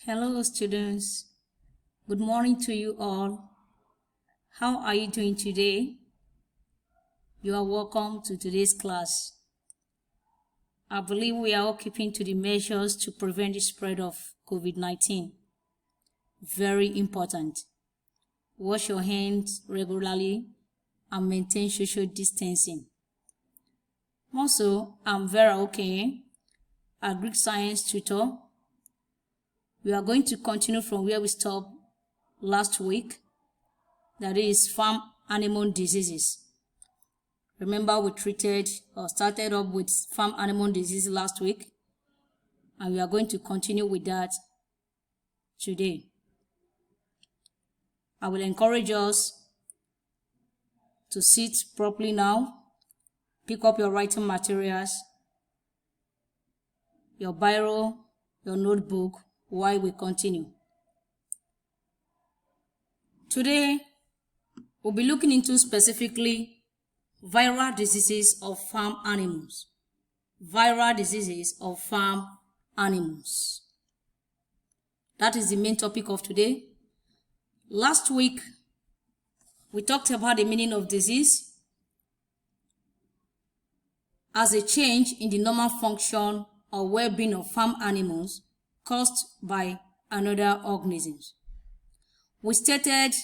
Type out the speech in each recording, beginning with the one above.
Hello students, good morning to you all. How are you doing today? You are welcome to today's class. I believe we are all keeping to the measures to prevent the spread of COVID-19. Very important. Wash your hands regularly and maintain social distancing. Also, I'm Vera Okay, a Greek science tutor. We are going to continue from where we stopped last week, that is farm animal diseases. Remember, we started up with farm animal disease last week, and we are going to continue with that today. I will encourage us to sit properly now, pick up your writing materials, your biro, your notebook, while we continue. Today, we'll be looking into specifically viral diseases of farm animals. Viral diseases of farm animals. That is the main topic of today. Last week, we talked about the meaning of disease as a change in the normal function or well-being of farm animals caused by another organism. We stated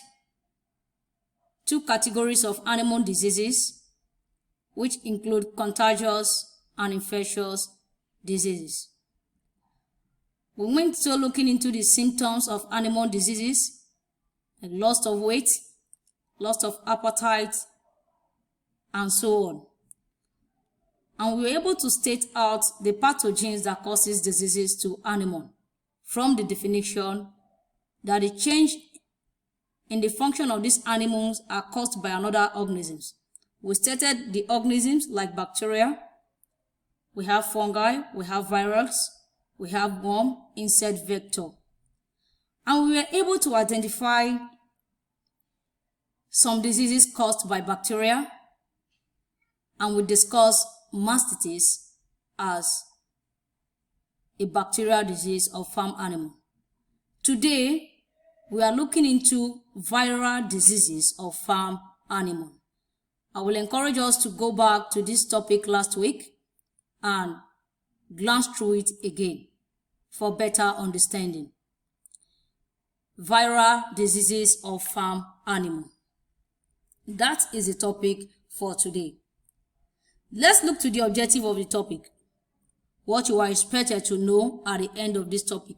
two categories of animal diseases, which include contagious and infectious diseases. We went to looking into the symptoms of animal diseases, like loss of weight, loss of appetite, and so on. And we were able to state out the pathogens that causes diseases to animal from the definition that the change in the function of these animals are caused by another organisms. We stated the organisms like bacteria, we have fungi, we have virus, we have worm, insect vector. And we were able to identify some diseases caused by bacteria, and we discussed mastitis as a bacterial disease of farm animal. Today, we are looking into viral diseases of farm animal. I will encourage us to go back to this topic last week and glance through it again for better understanding. Viral diseases of farm animal. That is the topic for today. Let's look to the objective of the topic. What you are expected to know at the end of this topic.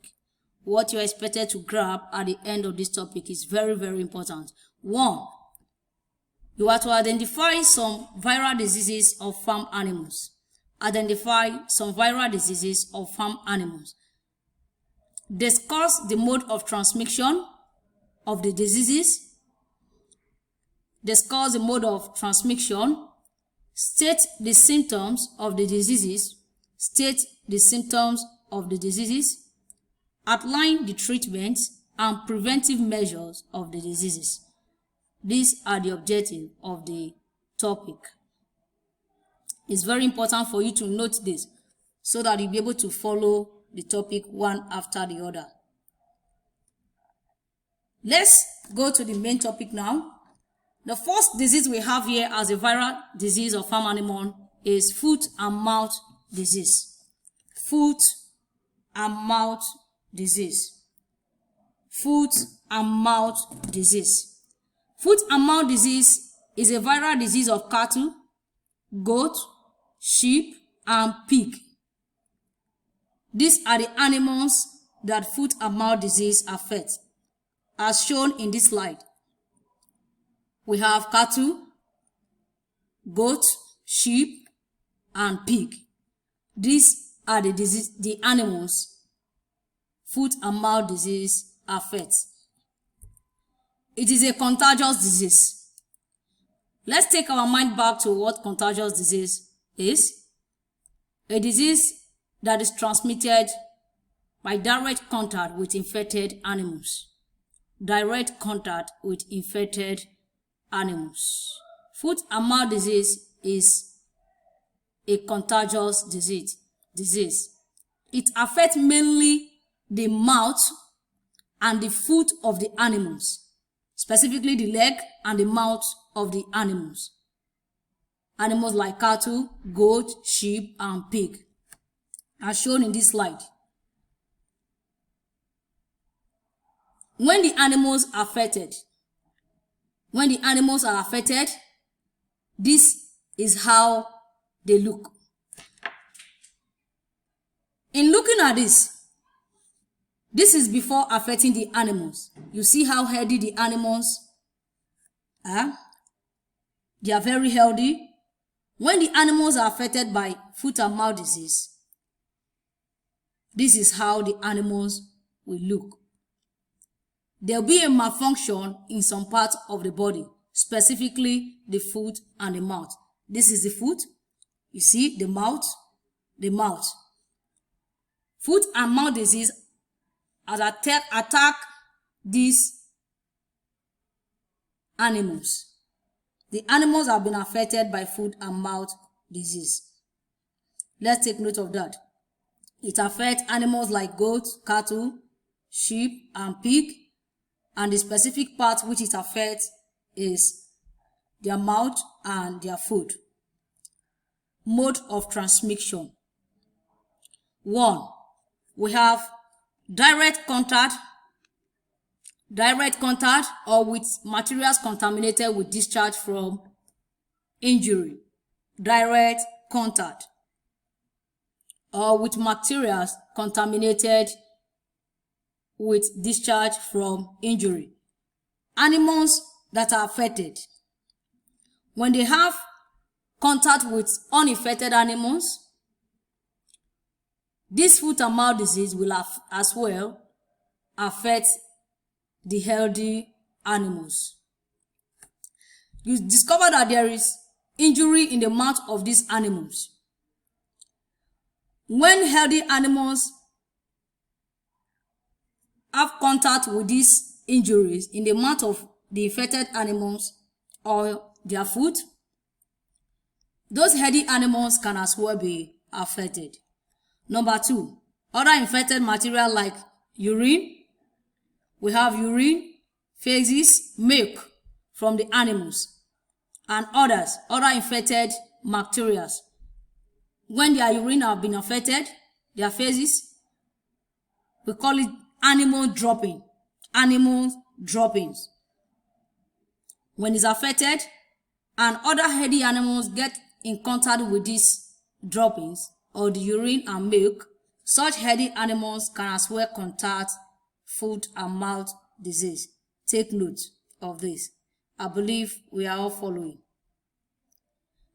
What you are expected to grab at the end of this topic is very, very important. 1. You are to identify some viral diseases of farm animals. Identify some viral diseases of farm animals. Discuss the mode of transmission of the diseases. Discuss the mode of transmission. State the symptoms of the diseases. State the symptoms of the diseases. Outline the treatment and preventive measures of the diseases. These are the objectives of the topic. It's very important for you to note this so that you'll be able to follow the topic one after the other. Let's go to the main topic now. The first disease we have here as a viral disease of farm animal is foot and mouth disease. Foot and mouth disease. Foot and mouth disease. Foot and mouth disease is a viral disease of cattle, goat, sheep, and pig. These are the animals that foot and mouth disease affects, as shown in this slide. We have cattle, goat, sheep, and pig. These are the animals foot and mouth disease affects. It is a contagious disease. Let's take our mind back to what contagious disease is. A disease that is transmitted by direct contact with infected animals. Direct contact with infected animals. Foot and mouth disease is a contagious disease. It affects mainly the mouth and the foot of the animals, specifically the leg and the mouth of the animals. Animals like cattle, goat, sheep, and pig, as shown in this slide. When the animals are affected, this is how they look. In looking at this is before affecting the animals. You see how healthy the animals are? They are very healthy. When the animals are affected by foot and mouth disease, this is how the animals will look. There will be a malfunction in some parts of the body, specifically the foot and the mouth. This is the foot. You see the mouth. Foot and mouth disease has attack these animals. The animals have been affected by foot and mouth disease. Let's take note of that. It affects animals like goats, cattle, sheep, and pig. And the specific part which it affects is their mouth and their foot. Mode of transmission. 1. We have direct contact or with materials contaminated with discharge from injury. Direct contact or with materials contaminated with discharge from injury. Animals that are affected, when they have contact with uninfected animals, this foot and mouth disease will as well affect the healthy animals. You discover that there is injury in the mouth of these animals. When healthy animals have contact with these injuries in the mouth of the infected animals or their foot, those healthy animals can as well be affected. Number 2, other infected material like urine. We have urine, feces, milk from the animals, and other infected bacteria. When their urine have been affected, their feces, we call it animal droppings. When it's affected and other healthy animals get in contact with these droppings or the urine and milk, such healthy animals can as well contact foot and mouth disease. Take note of this. I believe we are all following.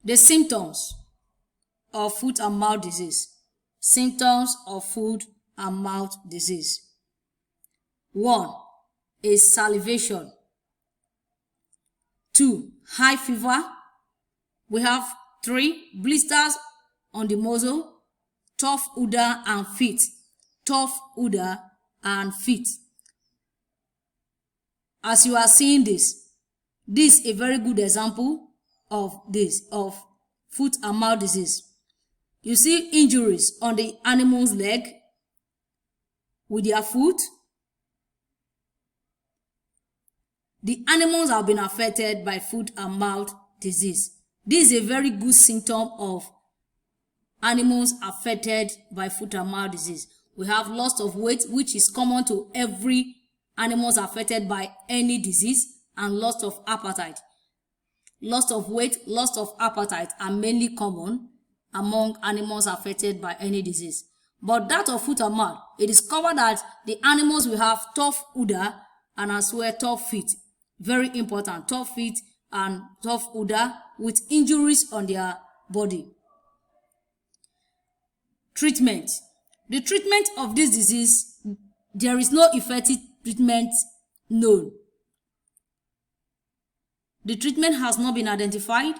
The symptoms of foot and mouth disease. Symptoms of foot and mouth disease. 1 is salivation. 2, high fever. We have 3, blisters on the muzzle, tough udder and feet. As you are seeing this is a very good example of foot and mouth disease. You see injuries on the animal's leg with their foot. The animals have been affected by foot and mouth disease. This is a very good symptom of animals affected by foot and mouth disease. We have loss of weight, which is common to every animals affected by any disease, and loss of appetite. Loss of weight, loss of appetite are mainly common among animals affected by any disease. But that of foot and mouth, it is covered that the animals will have tough udder and as well tough feet. Very important, tough feet and tough udder with injuries on their body. Treatment. The treatment of this disease, there is no effective treatment known. The treatment has not been identified.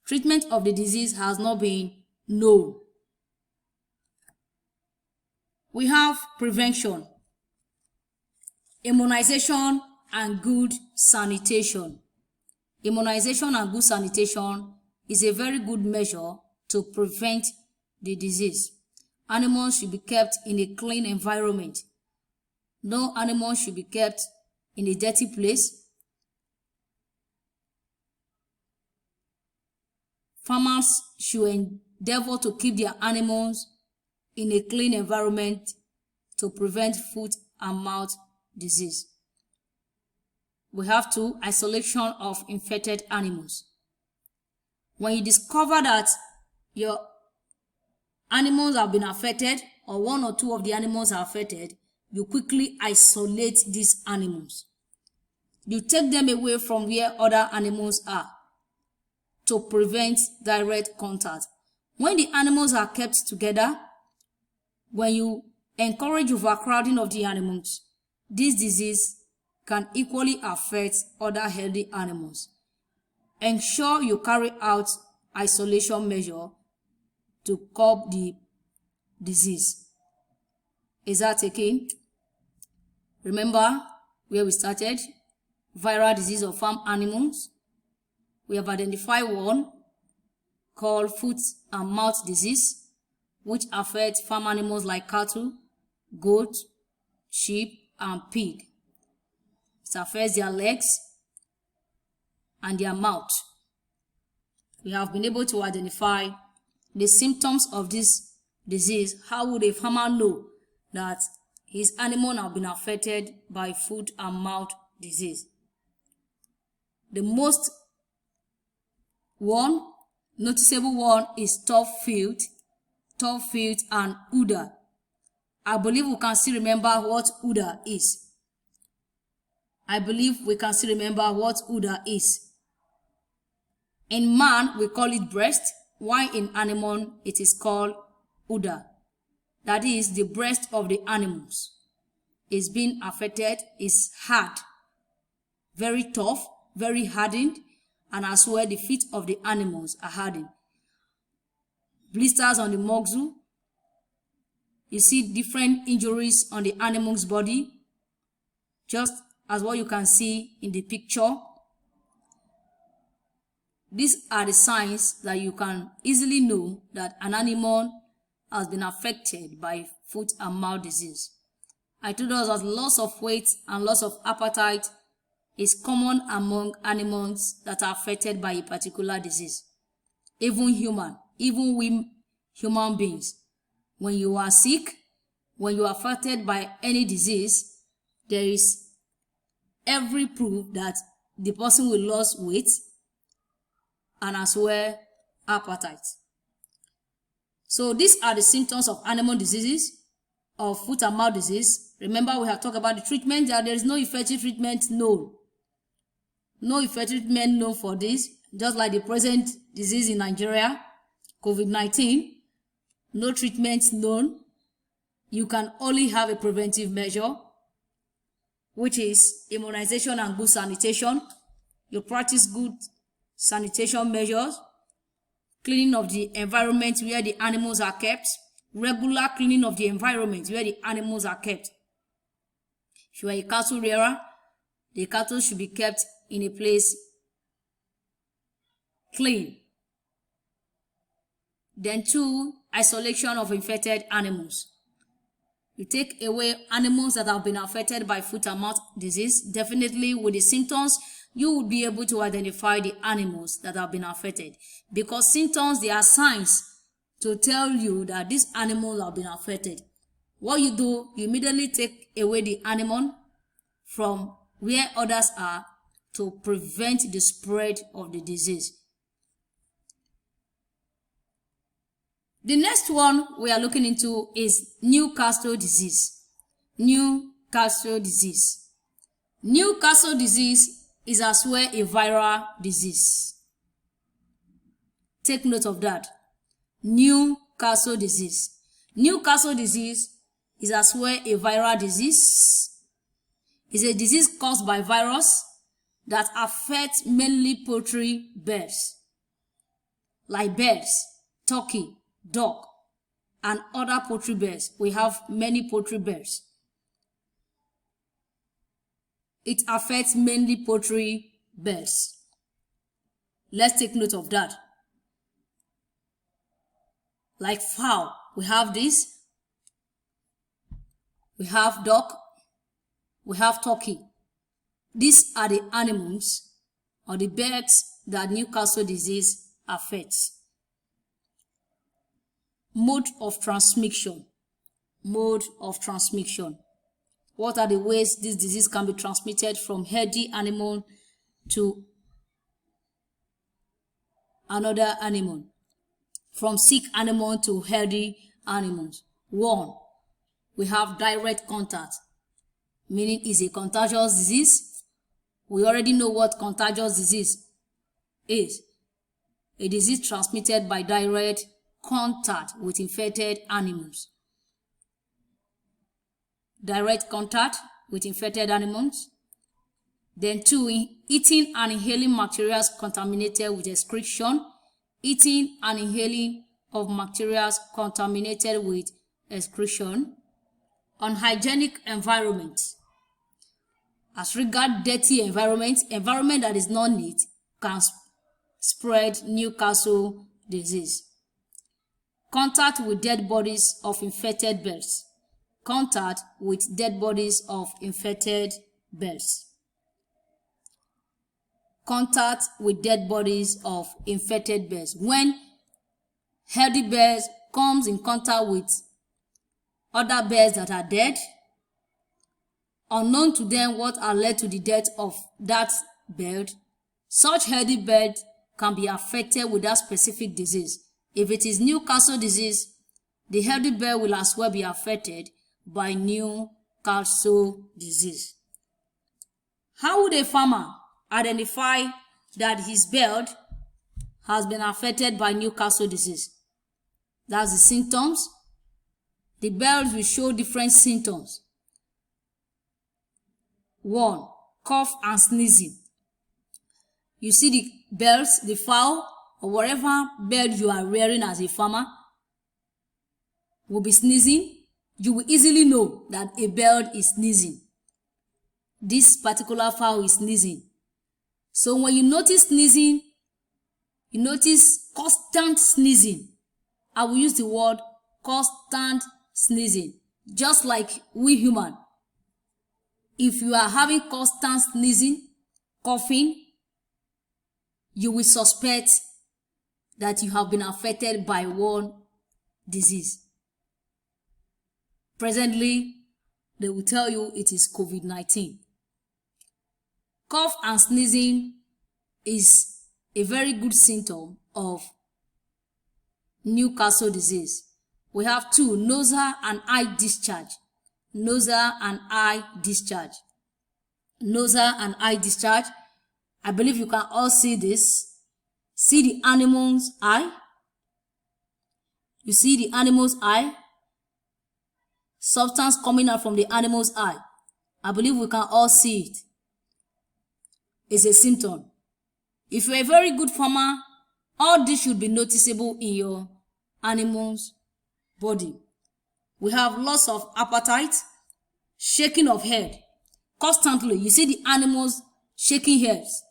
Treatment of the disease has not been known. We have prevention, immunization, and good sanitation. Immunization and good sanitation is a very good measure to prevent the disease. Animals should be kept in a clean environment. No animal should be kept in a dirty place. Farmers should endeavor to keep their animals in a clean environment to prevent foot and mouth disease. We have isolation of infected animals. When you discover that your animals have been affected, or one or two of the animals are affected, you quickly isolate these animals. You take them away from where other animals are to prevent direct contact. When the animals are kept together, when you encourage overcrowding of the animals, this disease can equally affect other healthy animals. Ensure you carry out isolation measure to curb the disease. Is that okay? Remember where we started? Viral disease of farm animals. We have identified one called foot and mouth disease, which affects farm animals like cattle, goat, sheep, and pig. It affects their legs and their mouth. We have been able to identify the symptoms of this disease. How would a farmer know that his animal have been affected by foot and mouth disease? The most noticeable one is tough feet and udder. I believe we can still remember what udder is. In man, we call it breast, while in animal, it is called udder. That is, the breast of the animals is being affected, is hard, very tough, very hardened, and as well the feet of the animals are hardened. Blisters on the muzzle. You see different injuries on the animal's body, just as what you can see in the picture. These are the signs that you can easily know that an animal has been affected by foot and mouth disease. I told us that loss of weight and loss of appetite is common among animals that are affected by a particular disease. Even we human beings. When you are sick, when you are affected by any disease, there is every proof that the person will lose weight and as well appetite. So these are the symptoms of animal diseases, of foot and mouth disease. Remember, we have talked about the treatment, that there is no effective treatment known. No effective treatment known for this, just like the present disease in Nigeria, COVID-19. No treatment known. You can only have a preventive measure, which is immunization and good sanitation. You practice good sanitation measures, cleaning of the environment where the animals are kept, regular cleaning of the environment where the animals are kept. If you are a cattle rearer, the cattle should be kept in a place clean. Then 2, isolation of infected animals. You take away animals that have been affected by foot and mouth disease. Definitely with the symptoms, you will be able to identify the animals that have been affected. Because symptoms, they are signs to tell you that these animals have been affected. What you do, you immediately take away the animal from where others are to prevent the spread of the disease. The next one we are looking into is Newcastle disease. Newcastle disease. Newcastle disease is as well a viral disease. Take note of that. Newcastle disease. Newcastle disease is as well a viral disease. It's a disease caused by virus that affects mainly poultry birds, like birds, turkey, duck, and other poultry birds. We have many poultry birds. It affects mainly poultry birds. Let's take note of that. Like fowl, we have this. We have duck, we have turkey. These are the animals or the birds that Newcastle disease affects. Mode of transmission. Mode of transmission. What are the ways this disease can be transmitted from healthy animal to another animal? From sick animal to healthy animals. 1. We have direct contact, meaning it's a contagious disease. We already know what contagious disease is. A disease transmitted by direct contact with infected animals. Direct contact with infected animals. Then 2, eating and inhaling materials contaminated with excretion. Eating and inhaling of materials contaminated with excretion. Unhygienic environment. As regard dirty environment that is not neat can spread Newcastle disease. Contact with dead bodies of infected birds. Contact with dead bodies of infected birds. Contact with dead bodies of infected birds. When healthy birds comes in contact with other birds that are dead, unknown to them what are led to the death of that bird, such healthy bird can be affected with that specific disease. If it is Newcastle disease, the healthy bird will as well be affected by Newcastle disease. How would a farmer identify that his bird has been affected by Newcastle disease? That's the symptoms. The birds will show different symptoms. 1. Cough and sneezing. You see the birds, the fowl, or whatever bird you are rearing as a farmer will be sneezing. You will easily know that a bird is sneezing. This particular fowl is sneezing. So when you notice sneezing, you notice constant sneezing. I will use the word constant sneezing. Just like we human. If you are having constant sneezing, coughing, you will suspect that you have been affected by one disease. Presently, they will tell you it is COVID-19. Cough and sneezing is a very good symptom of Newcastle disease. We have 2, nasal and eye discharge. Nasal and eye discharge. Nasal and eye discharge. I believe you can all see this. See the animal's eye. You see the animal's eye. Substance coming out from the animal's eye. I believe we can all see it. It's a symptom. If you're a very good farmer, all this should be noticeable in your animal's body. We have loss of appetite, shaking of head. Constantly, you see the animals shaking heads.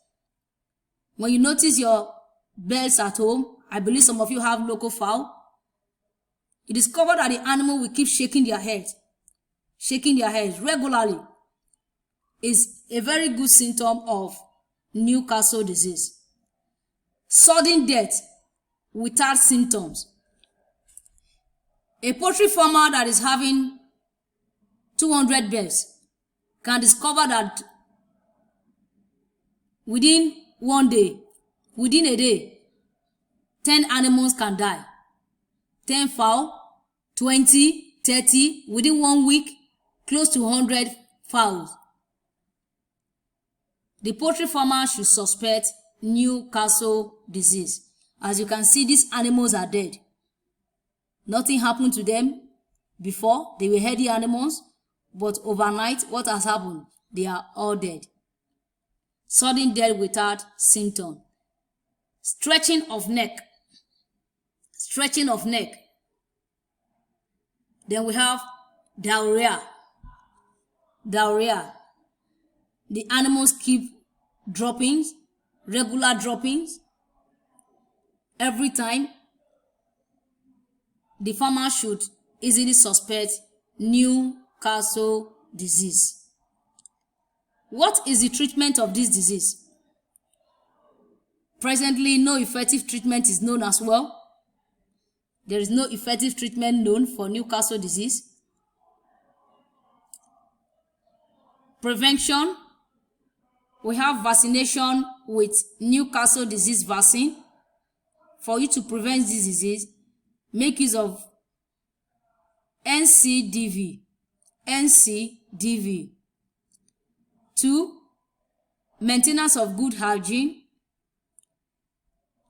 When you notice your birds at home, I believe some of you have local fowl, you discover that the animal will keep shaking their heads regularly. Is a very good symptom of Newcastle disease. Sudden death without symptoms. A poultry farmer that is having 200 birds can discover that within a day, 10 animals can die. 10 fowl, 20, 30, within 1 week, close to 100 fowls. The poultry farmer should suspect Newcastle disease. As you can see, these animals are dead. Nothing happened to them before. They were healthy animals, but overnight, what has happened? They are all dead. Sudden death without symptom. Stretching of neck. Stretching of neck. Then we have diarrhea. Diarrhea. The animals keep droppings, regular droppings. Every time, the farmer should easily suspect Newcastle disease. What is the treatment of this disease? Presently, no effective treatment is known as well. There is no effective treatment known for Newcastle disease. Prevention. We have vaccination with Newcastle disease vaccine. For you to prevent this disease, make use of NCDV. NCDV. 2. Maintenance of good hygiene.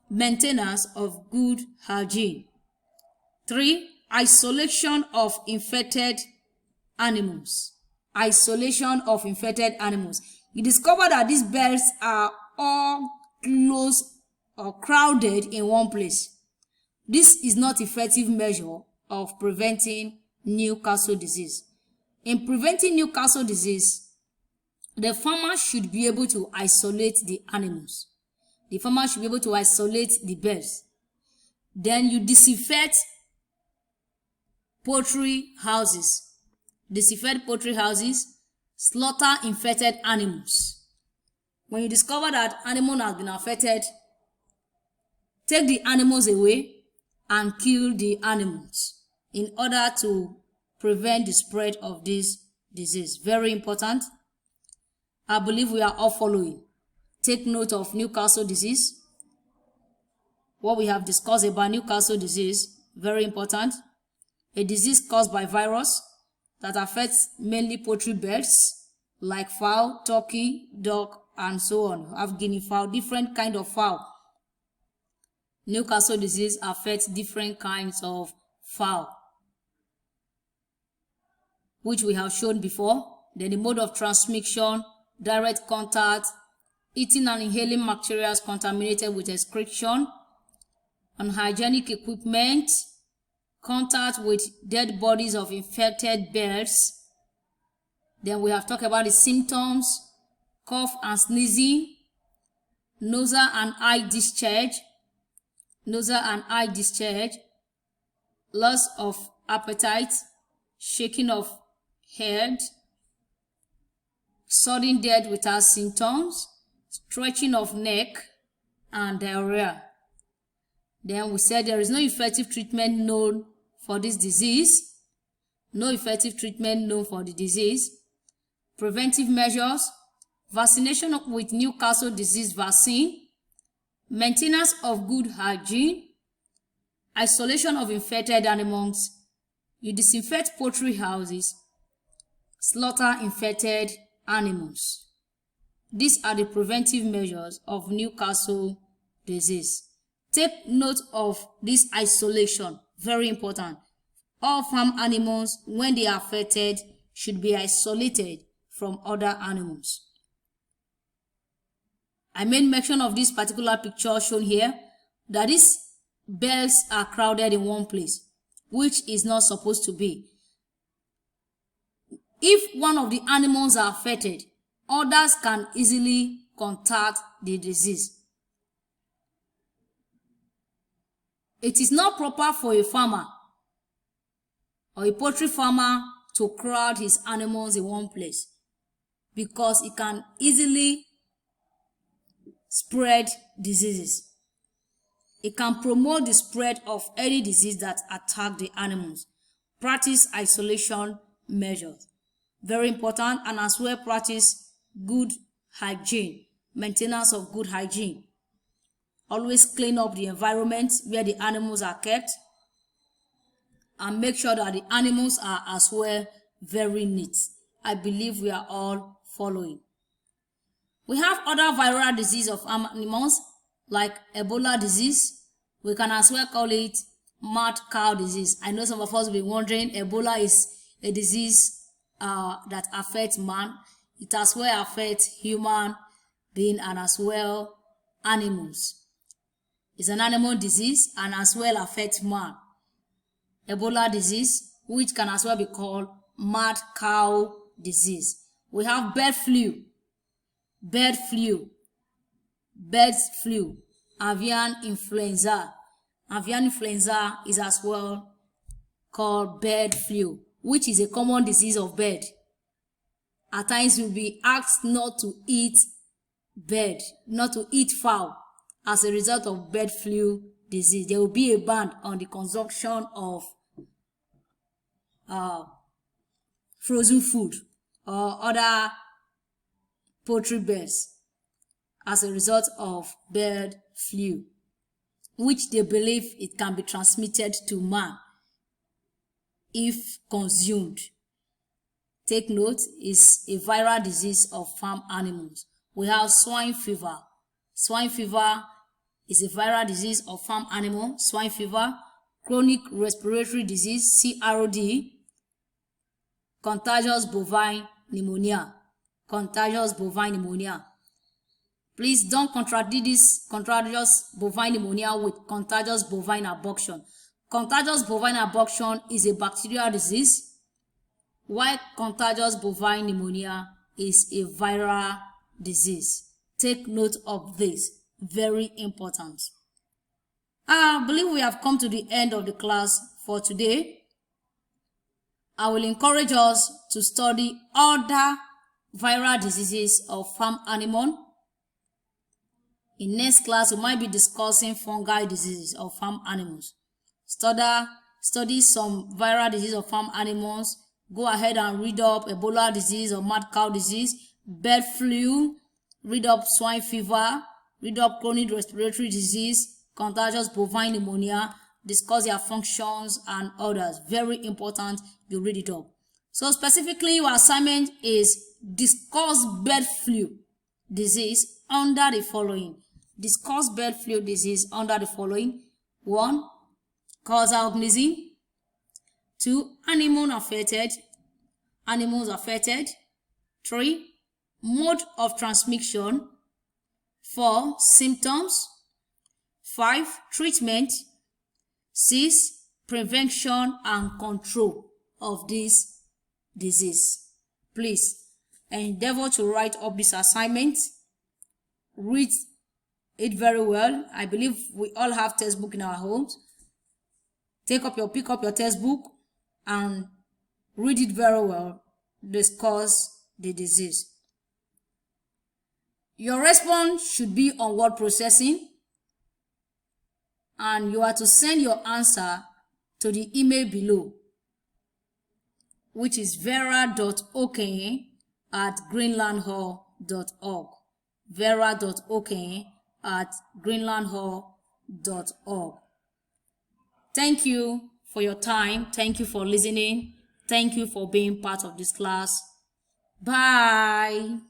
Maintenance of good hygiene. 3. Isolation of infected animals. Isolation of infected animals. You discover that these birds are all close or crowded in one place. This is not effective measure of preventing Newcastle disease. In preventing Newcastle disease, the farmer should be able to isolate the animals. The farmer should be able to isolate the birds. Then you disinfect poultry houses. Disinfect poultry houses, slaughter infected animals. When you discover that animal has been affected, take the animals away and kill the animals in order to prevent the spread of this disease. Very important. I believe we are all following. Take note of Newcastle disease. What we have discussed about Newcastle disease, very important. A disease caused by virus that affects mainly poultry birds like fowl, turkey, duck, and so on. You have guinea fowl, different kind of fowl. Newcastle disease affects different kinds of fowl, which we have shown before. Then the mode of transmission, direct contact, eating and inhaling materials contaminated with excretion, unhygienic equipment, contact with dead bodies of infected birds. Then we have talked about the symptoms, cough and sneezing, nasal and eye discharge, loss of appetite, shaking of head, sudden death without symptoms, stretching of neck, and diarrhea. Then we said there is no effective treatment known for this disease. No effective treatment known for the disease. Preventive measures, vaccination with Newcastle disease vaccine, maintenance of good hygiene, isolation of infected animals, you disinfect poultry houses, slaughter infected animals. These are the preventive measures of Newcastle disease. Take note of this isolation, very important. All farm animals, when they are affected, should be isolated from other animals. I made mention of this particular picture shown here, that these birds are crowded in one place, which is not supposed to be. If one of the animals are affected, others can easily contact the disease. It is not proper for a farmer or a poultry farmer to crowd his animals in one place, because it can easily spread diseases. It can promote the spread of any disease that attack the animals. Practice isolation measures. Very important. And as well, practice good hygiene, maintenance of good hygiene. Always clean up the environment where the animals are kept, and make sure that the animals are as well very neat. I believe we are all following. We have other viral disease of animals like Ebola disease. We can as well call it mad cow disease. I know some of us will be wondering, Ebola is a disease that affects man. It as well affects human being and as well animals. It's an animal disease and as well affects man. Ebola disease, which can as well be called mad cow disease. We have bird flu, avian influenza. Avian influenza is as well called bird flu, which is a common disease of bird. At times you'll be asked not to eat fowl as a result of bird flu disease. There will be a ban on the consumption of frozen food or other poultry birds as a result of bird flu, which they believe it can be transmitted to man if consumed. Take note, is a viral disease of farm animals. We have swine fever. Swine fever is a viral disease of farm animal. Swine fever, chronic respiratory disease, CRD, contagious bovine pneumonia. Contagious bovine pneumonia. Please don't contradict this contagious bovine pneumonia with contagious bovine abortion. Contagious bovine abortion is a bacterial disease, while contagious bovine pneumonia is a viral disease. Take note of this. Very important. I believe we have come to the end of the class for today. I will encourage us to study other viral diseases of farm animal. In next class, we might be discussing fungal diseases of farm animals. Study some viral disease of farm animals. Go ahead and read up Ebola disease or mad cow disease, bird flu, read up swine fever, read up chronic respiratory disease, contagious bovine pneumonia, discuss their functions and others. Very important, you read it up. So specifically, your assignment is discuss bird flu disease under the following. Discuss bird flu disease under the following. 1. Causal organism. 2. Animals affected. 3. Mode of transmission. 4. Symptoms. 5. Treatment. 6. Prevention and control of this disease. Please endeavor to write up this assignment. Read it very well. I believe we all have textbook in our homes. Pick up your textbook and read it very well. Discuss the disease. Your response should be on word processing, and you are to send your answer to the email below, which is vera.okenye@greenlandhall.org. vera.okenye@greenlandhall.org. Thank you for your time. Thank you for listening. Thank you for being part of this class. Bye.